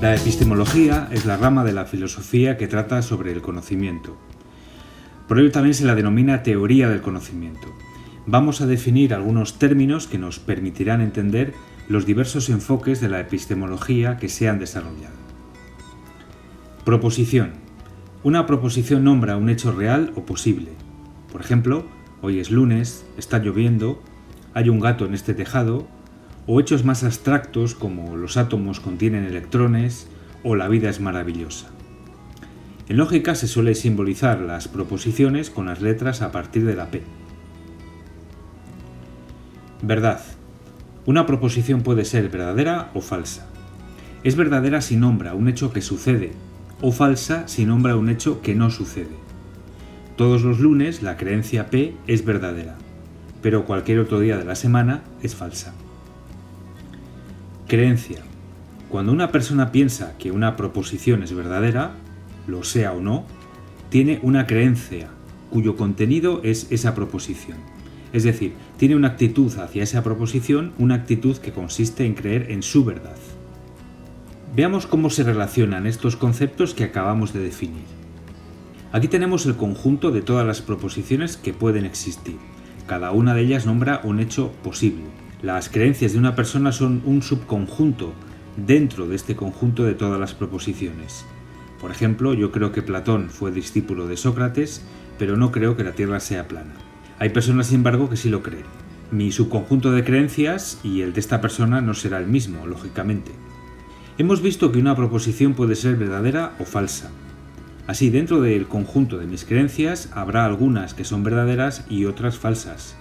La epistemología es la rama de la filosofía que trata sobre el conocimiento. Por ello también se la denomina teoría del conocimiento. Vamos a definir algunos términos que nos permitirán entender los diversos enfoques de la epistemología que se han desarrollado. Proposición. Una proposición nombra un hecho real o posible. Por ejemplo, hoy es lunes, está lloviendo, hay un gato en este tejado, o hechos más abstractos como los átomos contienen electrones o la vida es maravillosa. En lógica se suele simbolizar las proposiciones con las letras a partir de la P. Verdad. Una proposición puede ser verdadera o falsa. Es verdadera si nombra un hecho que sucede, o falsa si nombra un hecho que no sucede. Todos los lunes la creencia P es verdadera, pero cualquier otro día de la semana es falsa. Creencia. Cuando una persona piensa que una proposición es verdadera, lo sea o no, tiene una creencia, cuyo contenido es esa proposición. Es decir, tiene una actitud hacia esa proposición, una actitud que consiste en creer en su verdad. Veamos cómo se relacionan estos conceptos que acabamos de definir. Aquí tenemos el conjunto de todas las proposiciones que pueden existir. Cada una de ellas nombra un hecho posible. Las creencias de una persona son un subconjunto dentro de este conjunto de todas las proposiciones. Por ejemplo, yo creo que Platón fue discípulo de Sócrates, pero no creo que la Tierra sea plana. Hay personas, sin embargo, que sí lo creen. Mi subconjunto de creencias y el de esta persona no será el mismo, lógicamente. Hemos visto que una proposición puede ser verdadera o falsa. Así, dentro del conjunto de mis creencias habrá algunas que son verdaderas y otras falsas.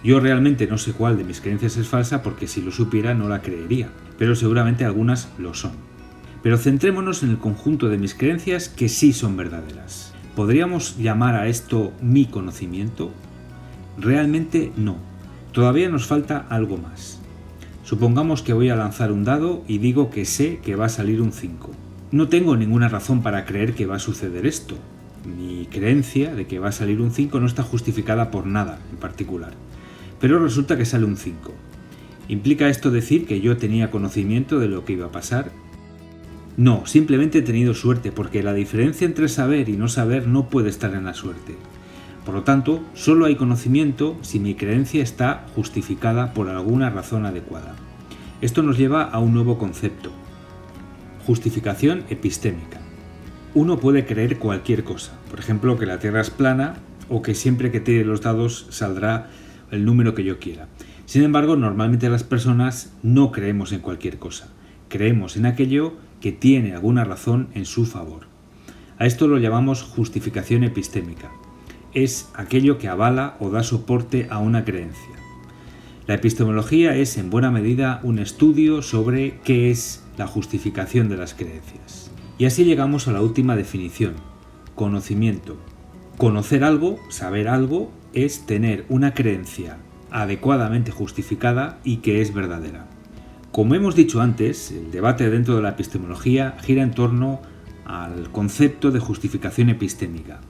Yo realmente no sé cuál de mis creencias es falsa porque si lo supiera no la creería, pero seguramente algunas lo son. Pero centrémonos en el conjunto de mis creencias que sí son verdaderas. ¿Podríamos llamar a esto mi conocimiento? Realmente no. Todavía nos falta algo más. Supongamos que voy a lanzar un dado y digo que sé que va a salir un 5. No tengo ninguna razón para creer que va a suceder esto. Mi creencia de que va a salir un 5 no está justificada por nada en particular. Pero resulta que sale un 5. ¿Implica esto decir que yo tenía conocimiento de lo que iba a pasar? No, simplemente he tenido suerte, porque la diferencia entre saber y no saber no puede estar en la suerte. Por lo tanto, solo hay conocimiento si mi creencia está justificada por alguna razón adecuada. Esto nos lleva a un nuevo concepto: justificación epistémica. Uno puede creer cualquier cosa, por ejemplo que la Tierra es plana o que siempre que tire los dados saldrá el número que yo quiera. Sin embargo, normalmente las personas no creemos en cualquier cosa. Creemos en aquello que tiene alguna razón en su favor. A esto lo llamamos justificación epistémica. Es aquello que avala o da soporte a una creencia. La epistemología es en buena medida un estudio sobre qué es la justificación de las creencias. Y así llegamos a la última definición: conocimiento. Conocer algo, saber algo, es tener una creencia adecuadamente justificada y que es verdadera. Como hemos dicho antes, el debate dentro de la epistemología gira en torno al concepto de justificación epistémica.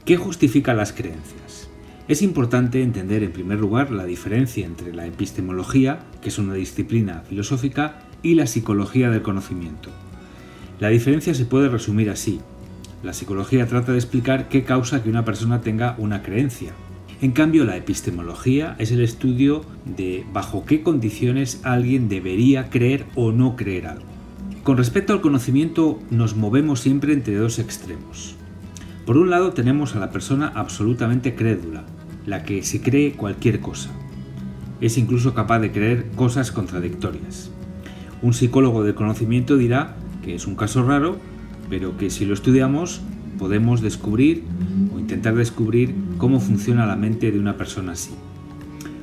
¿Qué justifica las creencias? Es importante entender en primer lugar la diferencia entre la epistemología, que es una disciplina filosófica, y la psicología del conocimiento. La diferencia se puede resumir así. La psicología trata de explicar qué causa que una persona tenga una creencia. En cambio, la epistemología es el estudio de bajo qué condiciones alguien debería creer o no creer algo. Con respecto al conocimiento, nos movemos siempre entre dos extremos. Por un lado tenemos a la persona absolutamente crédula, la que se cree cualquier cosa. Es incluso capaz de creer cosas contradictorias. Un psicólogo del conocimiento dirá que es un caso raro, pero que si lo estudiamos podemos descubrir o intentar descubrir cómo funciona la mente de una persona así.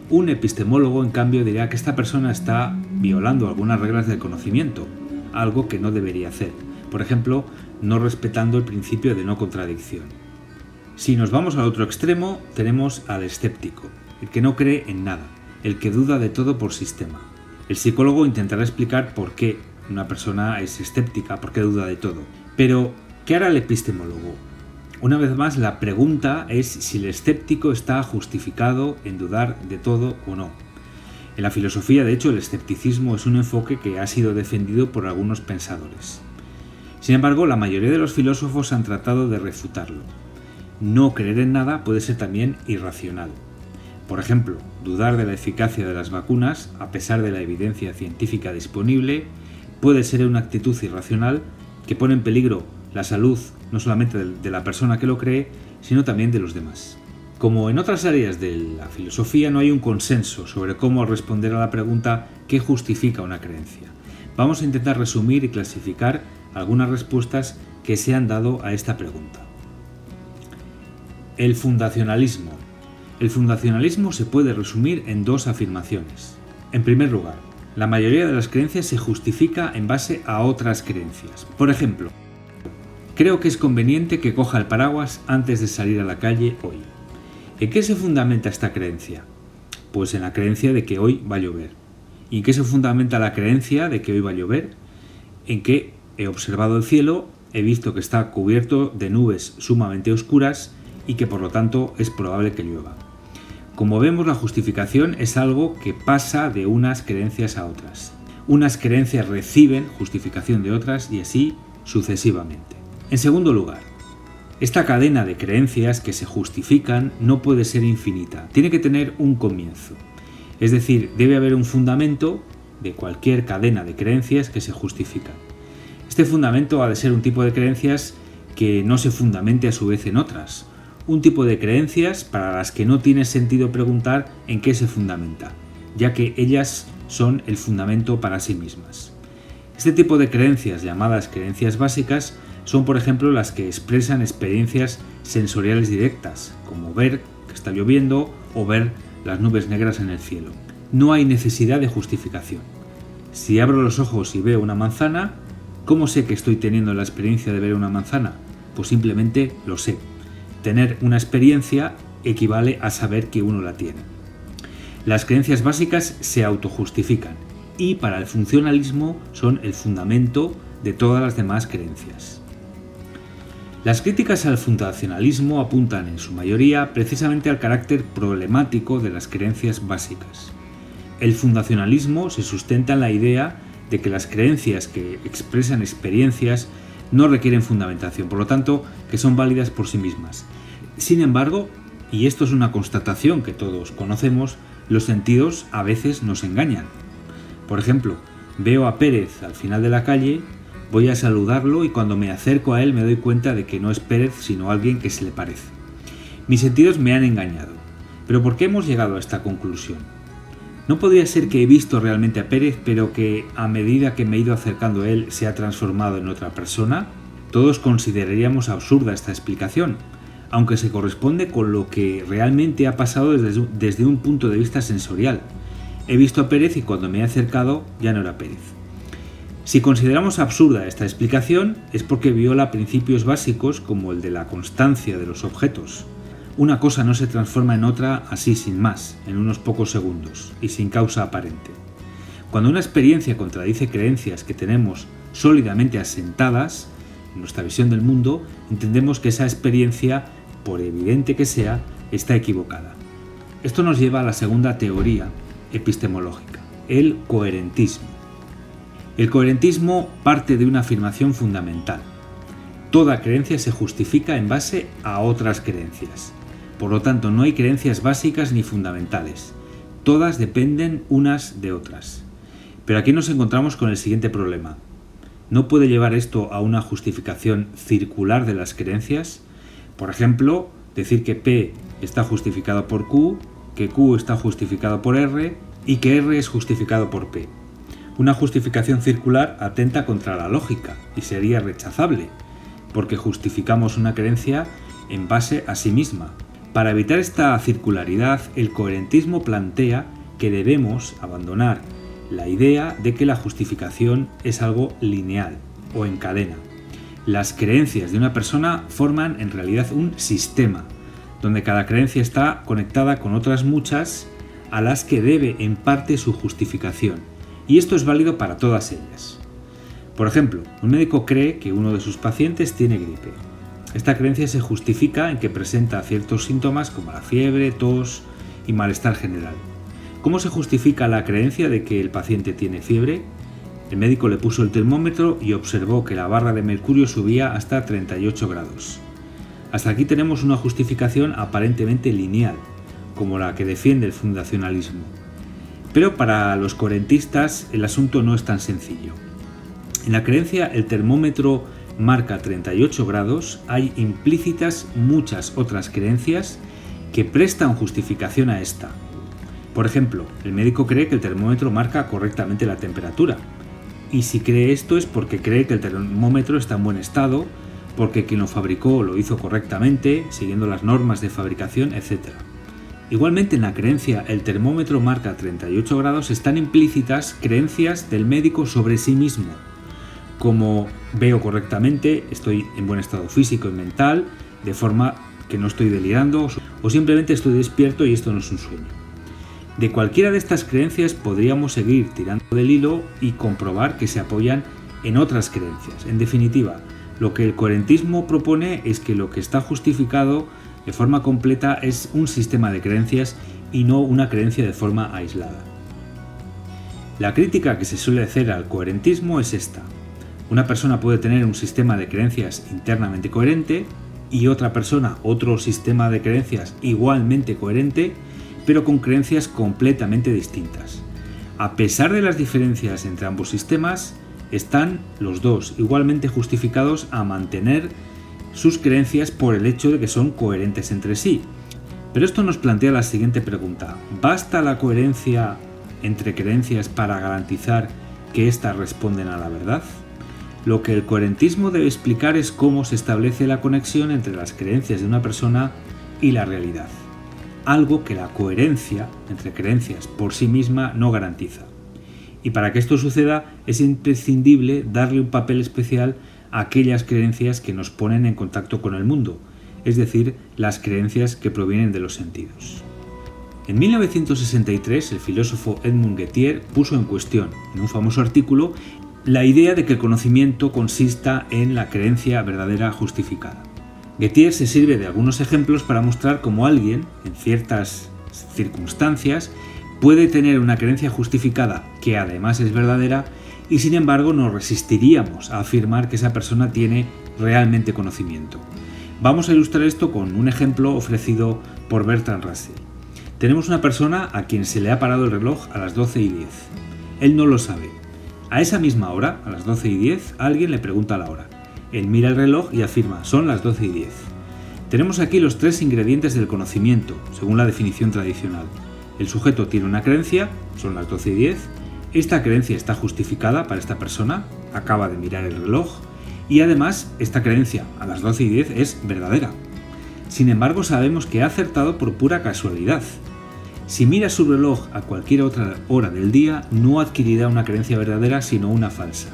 Un epistemólogo, en cambio, dirá que esta persona está violando algunas reglas del conocimiento, algo que no debería hacer. Por ejemplo, no respetando el principio de no contradicción. Si nos vamos al otro extremo, tenemos al escéptico, el que no cree en nada, el que duda de todo por sistema. El psicólogo intentará explicar por qué una persona es escéptica, por qué duda de todo. Pero, ¿qué hará el epistemólogo? Una vez más, la pregunta es si el escéptico está justificado en dudar de todo o no. En la filosofía, de hecho, el escepticismo es un enfoque que ha sido defendido por algunos pensadores. Sin embargo, la mayoría de los filósofos han tratado de refutarlo. No creer en nada puede ser también irracional. Por ejemplo, dudar de la eficacia de las vacunas, a pesar de la evidencia científica disponible, puede ser una actitud irracional que pone en peligro la salud no solamente de la persona que lo cree, sino también de los demás. Como en otras áreas de la filosofía, no hay un consenso sobre cómo responder a la pregunta ¿qué justifica una creencia? Vamos a intentar resumir y clasificar algunas respuestas que se han dado a esta pregunta. El fundacionalismo. El fundacionalismo se puede resumir en dos afirmaciones. En primer lugar, la mayoría de las creencias se justifica en base a otras creencias. Por ejemplo, creo que es conveniente que coja el paraguas antes de salir a la calle hoy. ¿En qué se fundamenta esta creencia? Pues en la creencia de que hoy va a llover. ¿Y en qué se fundamenta la creencia de que hoy va a llover? En que he observado el cielo, he visto que está cubierto de nubes sumamente oscuras y que por lo tanto es probable que llueva. Como vemos, la justificación es algo que pasa de unas creencias a otras. Unas creencias reciben justificación de otras y así sucesivamente. En segundo lugar, esta cadena de creencias que se justifican no puede ser infinita, tiene que tener un comienzo. Es decir, debe haber un fundamento de cualquier cadena de creencias que se justifican. Este fundamento ha de ser un tipo de creencias que no se fundamente a su vez en otras. Un tipo de creencias para las que no tiene sentido preguntar en qué se fundamenta, ya que ellas son el fundamento para sí mismas. Este tipo de creencias, llamadas creencias básicas, son por ejemplo las que expresan experiencias sensoriales directas, como ver que está lloviendo o ver las nubes negras en el cielo. No hay necesidad de justificación. Si abro los ojos y veo una manzana, ¿cómo sé que estoy teniendo la experiencia de ver una manzana? Pues simplemente lo sé. Tener una experiencia equivale a saber que uno la tiene. Las creencias básicas se autojustifican y para el funcionalismo son el fundamento de todas las demás creencias. Las críticas al fundacionalismo apuntan en su mayoría precisamente al carácter problemático de las creencias básicas. El fundacionalismo se sustenta en la idea de que las creencias que expresan experiencias no requieren fundamentación, por lo tanto, que son válidas por sí mismas. Sin embargo, y esto es una constatación que todos conocemos, los sentidos a veces nos engañan. Por ejemplo, veo a Pérez al final de la calle, voy a saludarlo y cuando me acerco a él me doy cuenta de que no es Pérez, sino alguien que se le parece. Mis sentidos me han engañado. ¿Pero por qué hemos llegado a esta conclusión? ¿No podría ser que he visto realmente a Pérez, pero que a medida que me he ido acercando a él se ha transformado en otra persona? Todos consideraríamos absurda esta explicación, aunque se corresponde con lo que realmente ha pasado desde un punto de vista sensorial. He visto a Pérez y cuando me he acercado ya no era Pérez. Si consideramos absurda esta explicación es porque viola principios básicos como el de la constancia de los objetos. Una cosa no se transforma en otra así sin más, en unos pocos segundos y sin causa aparente. Cuando una experiencia contradice creencias que tenemos sólidamente asentadas en nuestra visión del mundo, entendemos que esa experiencia, por evidente que sea, está equivocada. Esto nos lleva a la segunda teoría epistemológica, el coherentismo. El coherentismo parte de una afirmación fundamental. Toda creencia se justifica en base a otras creencias. Por lo tanto, no hay creencias básicas ni fundamentales. Todas dependen unas de otras. Pero aquí nos encontramos con el siguiente problema. ¿No puede llevar esto a una justificación circular de las creencias? Por ejemplo, decir que P está justificado por Q, que Q está justificado por R y que R es justificado por P. Una justificación circular atenta contra la lógica y sería rechazable, porque justificamos una creencia en base a sí misma. Para evitar esta circularidad, el coherentismo plantea que debemos abandonar la idea de que la justificación es algo lineal o en cadena. Las creencias de una persona forman en realidad un sistema, donde cada creencia está conectada con otras muchas a las que debe en parte su justificación, y esto es válido para todas ellas. Por ejemplo, un médico cree que uno de sus pacientes tiene gripe. Esta creencia se justifica en que presenta ciertos síntomas como la fiebre, tos y malestar general. ¿Cómo se justifica la creencia de que el paciente tiene fiebre? El médico le puso el termómetro y observó que la barra de mercurio subía hasta 38 grados. Hasta aquí tenemos una justificación aparentemente lineal, como la que defiende el fundacionalismo. Pero para los coherentistas el asunto no es tan sencillo. En la creencia el termómetro marca 38 grados, hay implícitas muchas otras creencias que prestan justificación a esta. Por ejemplo, el médico cree que el termómetro marca correctamente la temperatura. Y si cree esto es porque cree que el termómetro está en buen estado, porque quien lo fabricó lo hizo correctamente, siguiendo las normas de fabricación, etc. Igualmente en la creencia el termómetro marca 38 grados están implícitas creencias del médico sobre sí mismo, como veo correctamente, estoy en buen estado físico y mental, de forma que no estoy delirando o simplemente estoy despierto y esto no es un sueño. De cualquiera de estas creencias podríamos seguir tirando del hilo y comprobar que se apoyan en otras creencias. En definitiva, lo que el coherentismo propone es que lo que está justificado de forma completa es un sistema de creencias y no una creencia de forma aislada. La crítica que se suele hacer al coherentismo es esta. Una persona puede tener un sistema de creencias internamente coherente y otra persona otro sistema de creencias igualmente coherente, pero con creencias completamente distintas. A pesar de las diferencias entre ambos sistemas, están los dos igualmente justificados a mantener sus creencias por el hecho de que son coherentes entre sí. Pero esto nos plantea la siguiente pregunta: ¿basta la coherencia entre creencias para garantizar que éstas responden a la verdad? Lo que el coherentismo debe explicar es cómo se establece la conexión entre las creencias de una persona y la realidad, algo que la coherencia entre creencias por sí misma no garantiza. Y para que esto suceda es imprescindible darle un papel especial a aquellas creencias que nos ponen en contacto con el mundo, es decir, las creencias que provienen de los sentidos. En 1963 el filósofo Edmund Gettier puso en cuestión, en un famoso artículo, la idea de que el conocimiento consista en la creencia verdadera justificada. Gettier se sirve de algunos ejemplos para mostrar cómo alguien, en ciertas circunstancias, puede tener una creencia justificada que además es verdadera y sin embargo nos resistiríamos a afirmar que esa persona tiene realmente conocimiento. Vamos a ilustrar esto con un ejemplo ofrecido por Bertrand Russell. Tenemos una persona a quien se le ha parado el reloj a las 12:10. Él no lo sabe. A esa misma hora, a las 12:10, alguien le pregunta la hora. Él mira el reloj y afirma, son las 12:10. Tenemos aquí los tres ingredientes del conocimiento, según la definición tradicional. El sujeto tiene una creencia, son las 12:10, esta creencia está justificada para esta persona, acaba de mirar el reloj, y además esta creencia a las 12:10 es verdadera. Sin embargo, sabemos que ha acertado por pura casualidad. Si mira su reloj a cualquier otra hora del día, no adquirirá una creencia verdadera, sino una falsa.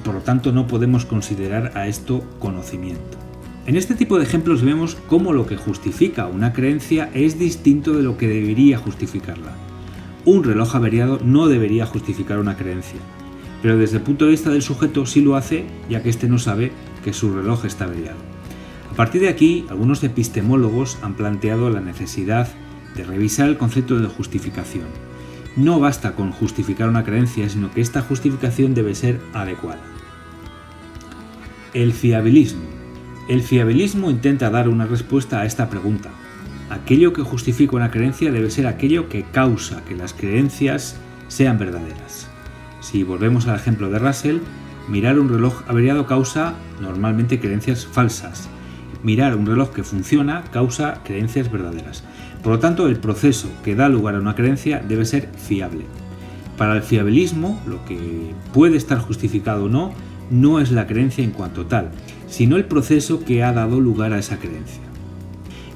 Por lo tanto, no podemos considerar a esto conocimiento. En este tipo de ejemplos vemos cómo lo que justifica una creencia es distinto de lo que debería justificarla. Un reloj averiado no debería justificar una creencia, pero desde el punto de vista del sujeto sí lo hace, ya que éste no sabe que su reloj está averiado. A partir de aquí, algunos epistemólogos han planteado la necesidad de revisar el concepto de justificación. No basta con justificar una creencia, sino que esta justificación debe ser adecuada. El fiabilismo. El fiabilismo intenta dar una respuesta a esta pregunta. Aquello que justifica una creencia debe ser aquello que causa que las creencias sean verdaderas. Si volvemos al ejemplo de Russell, mirar un reloj averiado causa normalmente creencias falsas. Mirar un reloj que funciona causa creencias verdaderas. Por lo tanto, el proceso que da lugar a una creencia debe ser fiable. Para el fiabilismo, lo que puede estar justificado o no, no es la creencia en cuanto tal, sino el proceso que ha dado lugar a esa creencia.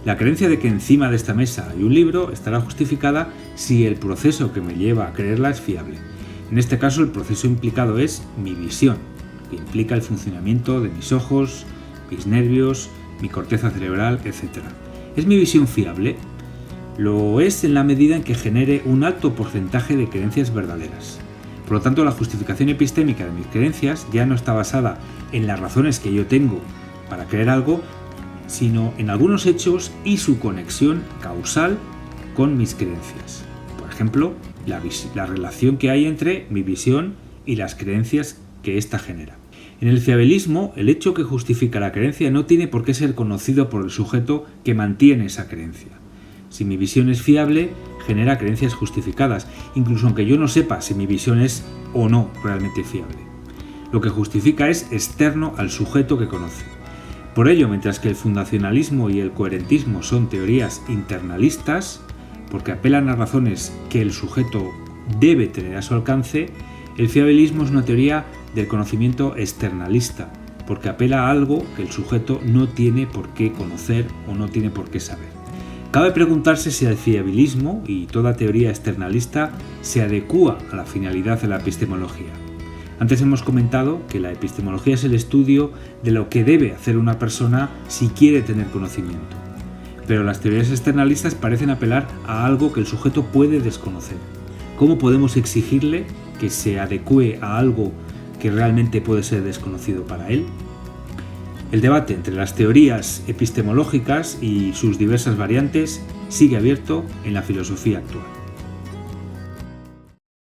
La creencia de que encima de esta mesa hay un libro estará justificada si el proceso que me lleva a creerla es fiable. En este caso, el proceso implicado es mi visión, que implica el funcionamiento de mis ojos, mis nervios, mi corteza cerebral, etc. ¿Es mi visión fiable? Lo es en la medida en que genere un alto porcentaje de creencias verdaderas. Por lo tanto, la justificación epistémica de mis creencias ya no está basada en las razones que yo tengo para creer algo, sino en algunos hechos y su conexión causal con mis creencias. Por ejemplo, la relación que hay entre mi visión y las creencias que ésta genera. En el fiabilismo, el hecho que justifica la creencia no tiene por qué ser conocido por el sujeto que mantiene esa creencia. Si mi visión es fiable, genera creencias justificadas, incluso aunque yo no sepa si mi visión es o no realmente fiable. Lo que justifica es externo al sujeto que conoce. Por ello, mientras que el fundacionalismo y el coherentismo son teorías internalistas, porque apelan a razones que el sujeto debe tener a su alcance, el fiabilismo es una teoría del conocimiento externalista, porque apela a algo que el sujeto no tiene por qué conocer o no tiene por qué saber. Cabe preguntarse si el fiabilismo y toda teoría externalista se adecúa a la finalidad de la epistemología. Antes hemos comentado que la epistemología es el estudio de lo que debe hacer una persona si quiere tener conocimiento. Pero las teorías externalistas parecen apelar a algo que el sujeto puede desconocer. ¿Cómo podemos exigirle que se adecúe a algo que realmente puede ser desconocido para él? El debate entre las teorías epistemológicas y sus diversas variantes sigue abierto en la filosofía actual.